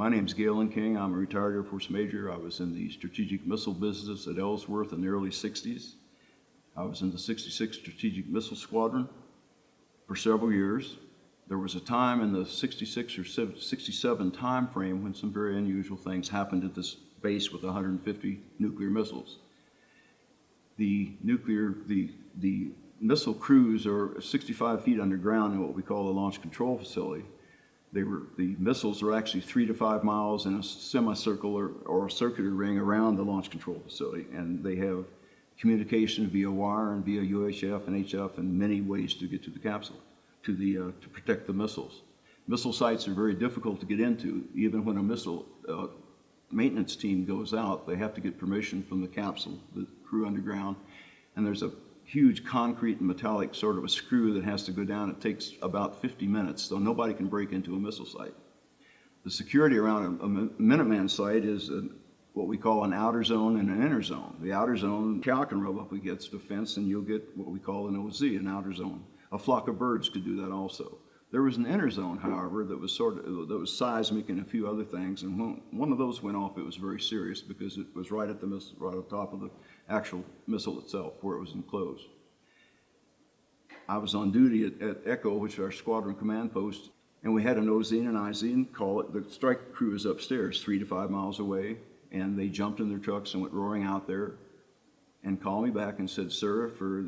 My name's Gaylan King. I'm a retired Air Force major. I was in the strategic missile business at Ellsworth in the early 60s. I was in the 66th Strategic Missile Squadron for several years. There was a time in the 66 or 67 time frame when some very unusual things happened at this base with 150 nuclear missiles. The missile crews are 65 feet underground in what we call the launch control facility. The missiles are actually 3 to 5 miles in a semicircle or a circular ring around the launch control facility, and they have communication via wire and via UHF and HF and many ways to get to the capsule, to protect the missiles. Missile sites are very difficult to get into. Even when a missile maintenance team goes out, they have to get permission from the capsule, the crew underground, and there's a huge concrete and metallic sort of a screw that has to go down. It takes about 50 minutes, so nobody can break into a missile site. The security around a Minuteman site is what we call an outer zone and an inner zone. The outer zone, cow can rub up against a fence and you'll get what we call an OZ, an outer zone. A flock of birds could do that also. There was an inner zone, however, that was seismic and a few other things, and when one of those went off, it was very serious because it was right at the missile, right on top of the actual missile itself, where it was enclosed. I was on duty at Echo, which is our squadron command post, and we had an OZ and an IZ, and call it, the strike crew is upstairs, 3 to 5 miles away, and they jumped in their trucks and went roaring out there and called me back and said, "Sir, for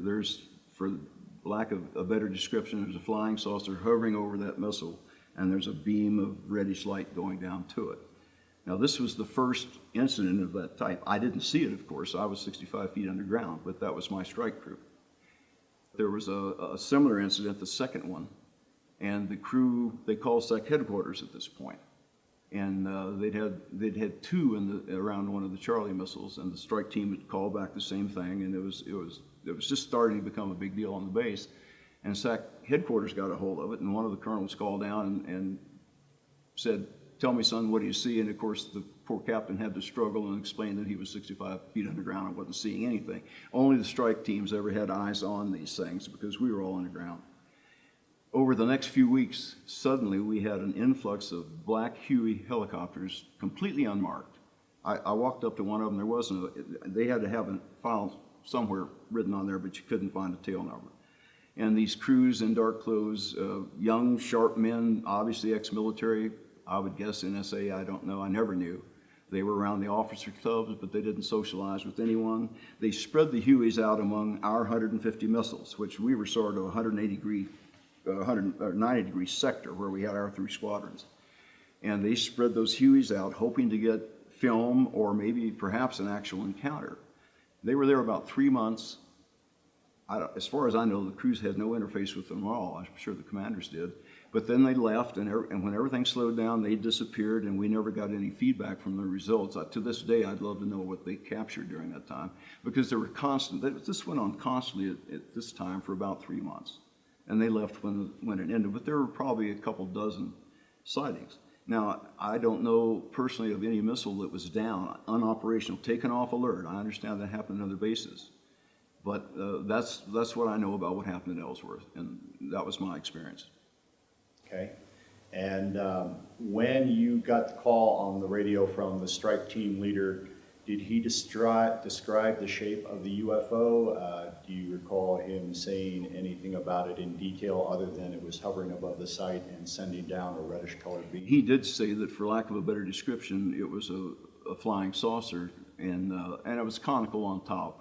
lack of a better description, there's a flying saucer hovering over that missile, and there's a beam of reddish light going down to it." Now, this was the first incident of that type. I didn't see it, of course. I was 65 feet underground, but that was my strike crew. There was a similar incident, the second one, and the crew, they called SEC headquarters at this point. And they'd had two around one of the Charlie missiles, and the strike team had called back the same thing, and it was just starting to become a big deal on the base. And SAC headquarters got a hold of it, and one of the colonels called down and said, "Tell me, son, what do you see?" And of course, the poor captain had to struggle and explain that he was 65 feet underground and wasn't seeing anything. Only the strike teams ever had eyes on these things because we were all underground. Over the next few weeks, suddenly we had an influx of black Huey helicopters, completely unmarked. I walked up to one of them. They had to have a file somewhere written on there, but you couldn't find a tail number. And these crews in dark clothes, young, sharp men, obviously ex-military, I would guess NSA, I don't know, I never knew. They were around the officer clubs, but they didn't socialize with anyone. They spread the Hueys out among our 150 missiles, which we were sort of 90-degree sector where we had our 3 squadrons. And they spread those Hueys out, hoping to get film or maybe perhaps an actual encounter. They were there about 3 months. As far as I know, the crews had no interface with them at all. I'm sure the commanders did. But then they left, and when everything slowed down, they disappeared, and we never got any feedback from the results. To this day, I'd love to know what they captured during that time, because they were constant. This went on constantly at this time for about 3 months. And they left when it ended, but there were probably a couple dozen sightings. Now, I don't know personally of any missile that was down, unoperational, taken off alert. I understand that happened in other bases, but that's what I know about what happened at Ellsworth, and that was my experience. Okay, and when you got the call on the radio from the strike team leader, did he describe the shape of the UFO? Do you recall him saying anything about it in detail other than it was hovering above the site and sending down a reddish colored beam? He did say that, for lack of a better description, it was a flying saucer, and it was conical on top.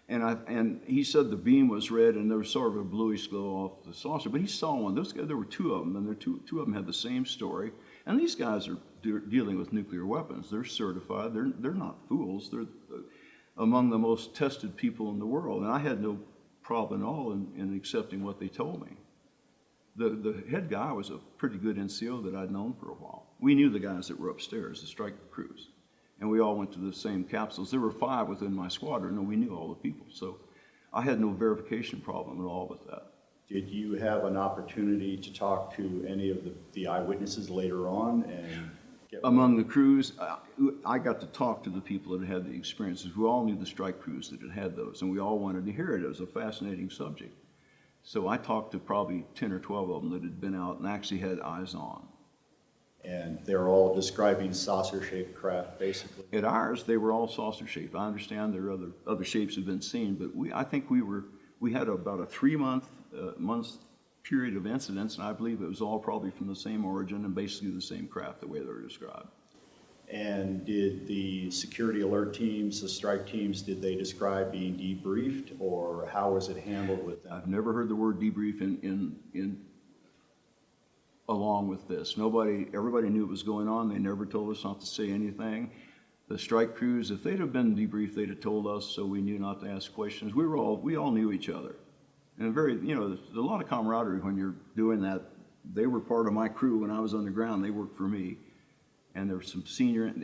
And he said the beam was red and there was sort of a bluish glow off the saucer, but he saw one. Those guys, there were 2 of them, and two of them had the same story. And these guys are dealing with nuclear weapons. They're certified. They're not fools. They're among the most tested people in the world. And I had no problem at all in accepting what they told me. The head guy was a pretty good NCO that I'd known for a while. We knew the guys that were upstairs, the strike crews. And we all went to the same capsules. There were 5 within my squadron, and we knew all the people. So I had no verification problem at all with that. Did you have an opportunity to talk to any of the eyewitnesses later on? Among the crews, I got to talk to the people that had the experiences. We all knew the strike crews that had those, and we all wanted to hear it. It was a fascinating subject. So I talked to probably 10 or 12 of them that had been out and actually had eyes on. And they're all describing saucer-shaped craft, basically. At ours, they were all saucer shaped. I understand there are other shapes have been seen, but I think we had about a 3-month period of incidents, and I believe it was all probably from the same origin and basically the same craft, the way they were described. And did the security alert teams, the strike teams, did they describe being debriefed, or how was it handled with them? I've never heard the word debrief in along with this. Everybody knew what was going on. They never told us not to say anything. The strike crews, if they'd have been debriefed, they'd have told us, so we knew not to ask questions. We all knew each other. And there's a lot of camaraderie when you're doing that. They were part of my crew when I was underground. They worked for me. And there were some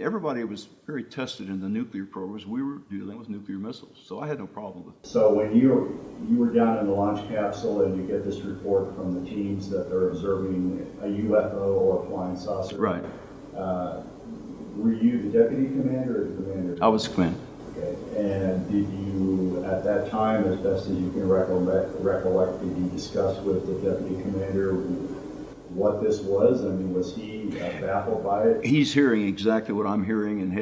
everybody was very tested in the nuclear programs. We were dealing with nuclear missiles, so I had no problem with it. So when you were down in the launch capsule and you get this report from the teams that they're observing a UFO or a flying saucer, Right. Were you the deputy commander or the commander? I was commander. Okay. And did you, at that time, as best as you can recollect, did you discuss with the deputy commander what this was? I mean, was he baffled by it? He's hearing exactly what I'm hearing, and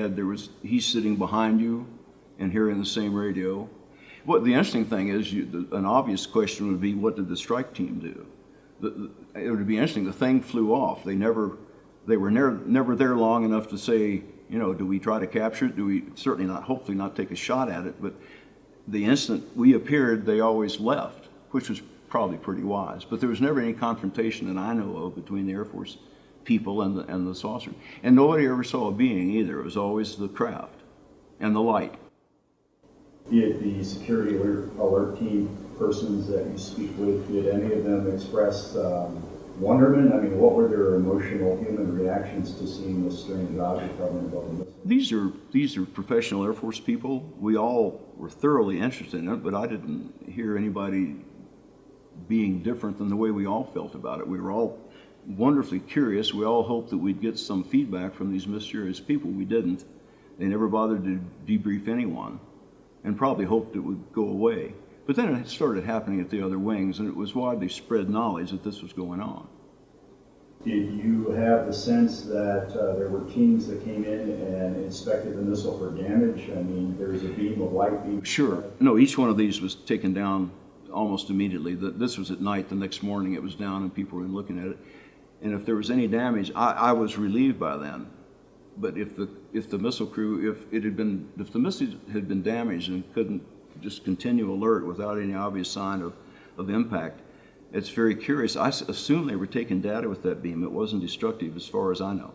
he's sitting behind you and hearing the same radio. What the interesting thing is, an obvious question would be, what did the strike team do? It would be interesting. The thing flew off. They were never there long enough to say, do we try to capture it? Do we certainly not, hopefully not take a shot at it? But the instant we appeared, they always left, which was probably pretty wise. But there was never any confrontation that I know of between the Air Force people and the saucer. And nobody ever saw a being either. It was always the craft and the light. Did the security alert team persons that you speak with, did any of them express wonderment? I mean, what were their emotional human reactions to seeing this strange object hovering above the missile? These are professional Air Force people. We all were thoroughly interested in it, but I didn't hear anybody being different than the way we all felt about it. We were all wonderfully curious. We all hoped that we'd get some feedback from these mysterious people. We didn't. They never bothered to debrief anyone, and probably hoped it would go away. But then it started happening at the other wings, and it was widely spread knowledge that this was going on. Did you have the sense that there were teams that came in and inspected the missile for damage? I mean, there's a beam of light being... Sure. No, each one of these was taken down almost immediately. This was at night. The next morning it was down and people were looking at it. And if there was any damage, I was relieved by then. But if the missile crew, if the missile had been damaged and couldn't just continue alert without any obvious sign of impact, it's very curious. I assume they were taking data with that beam. It wasn't destructive as far as I know.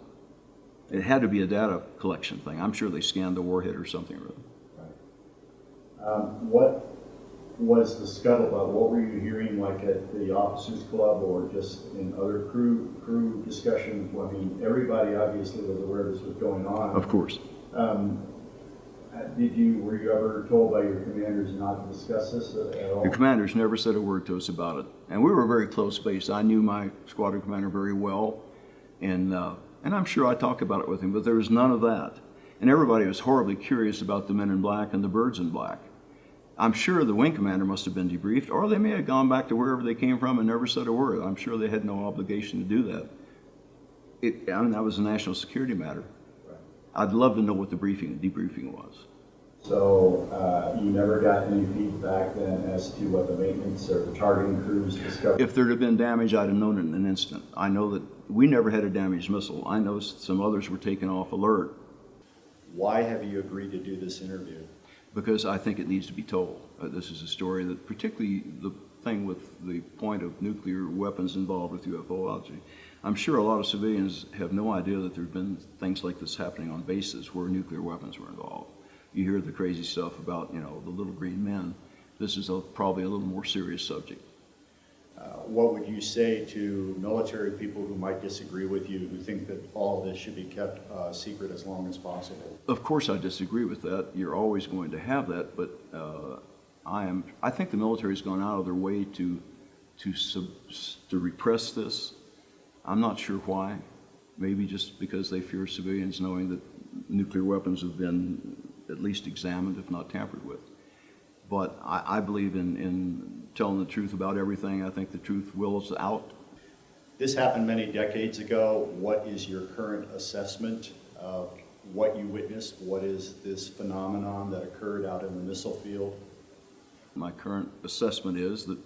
It had to be a data collection thing. I'm sure they scanned the warhead or something. Right. What was the scuttlebutt? What were you hearing, like at the officers' club or just in other crew discussions? I mean, everybody obviously was aware this was going on. Of course. Were you ever told by your commanders not to discuss this at all? The commanders never said a word to us about it, and we were very close base. I knew my squadron commander very well, and I'm sure I talked about it with him, but there was none of that. And everybody was horribly curious about the men in black and the birds in black. I'm sure the wing commander must have been debriefed, or they may have gone back to wherever they came from and never said a word. I'm sure they had no obligation to do that. That was a national security matter. Right. I'd love to know what the debriefing was. So you never got any feedback then as to what the maintenance or the targeting crews discovered? If there'd have been damage, I'd have known it in an instant. I know that we never had a damaged missile. I know some others were taken off alert. Why have you agreed to do this interview? Because I think it needs to be told. This is a story that, particularly the thing with the point of nuclear weapons involved with UFOlogy, I'm sure a lot of civilians have no idea that there have been things like this happening on bases where nuclear weapons were involved. You hear the crazy stuff about, the little green men. This is probably a little more serious subject. What would you say to military people who might disagree with you, who think that all of this should be kept secret as long as possible? Of course I disagree with that. You're always going to have that, but I think the military's gone out of their way to repress this. I'm not sure why. Maybe just because they fear civilians knowing that nuclear weapons have been at least examined, if not tampered with. But I believe in telling the truth about everything. I think the truth wills out. This happened many decades ago. What is your current assessment of what you witnessed? What is this phenomenon that occurred out in the missile field? My current assessment is that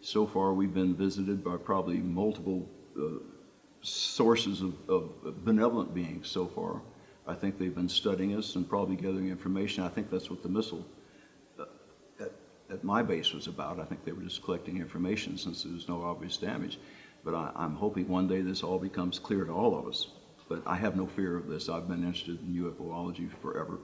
so far we've been visited by probably multiple sources of benevolent beings so far. I think they've been studying us and probably gathering information. I think that's what the missile at my base was about. I think they were just collecting information since there was no obvious damage. But I'm hoping one day this all becomes clear to all of us. But I have no fear of this. I've been interested in UFOlogy forever.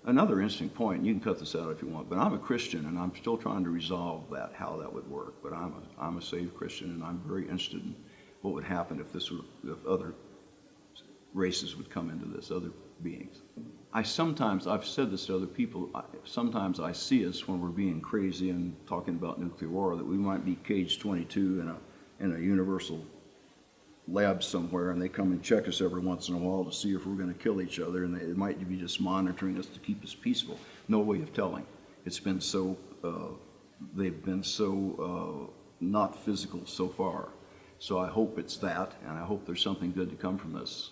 Another interesting point, and you can cut this out if you want, but I'm a Christian and I'm still trying to resolve that, how that would work. But I'm a saved Christian and I'm very interested in what would happen if if other races would come into this, other beings. I've said this to other people, sometimes I see us when we're being crazy and talking about nuclear war, that we might be cage 22 in a universal lab somewhere, and they come and check us every once in a while to see if we're going to kill each other, and they might be just monitoring us to keep us peaceful. No way of telling. It's been so, they've been so not physical so far. So I hope it's that, and I hope there's something good to come from this.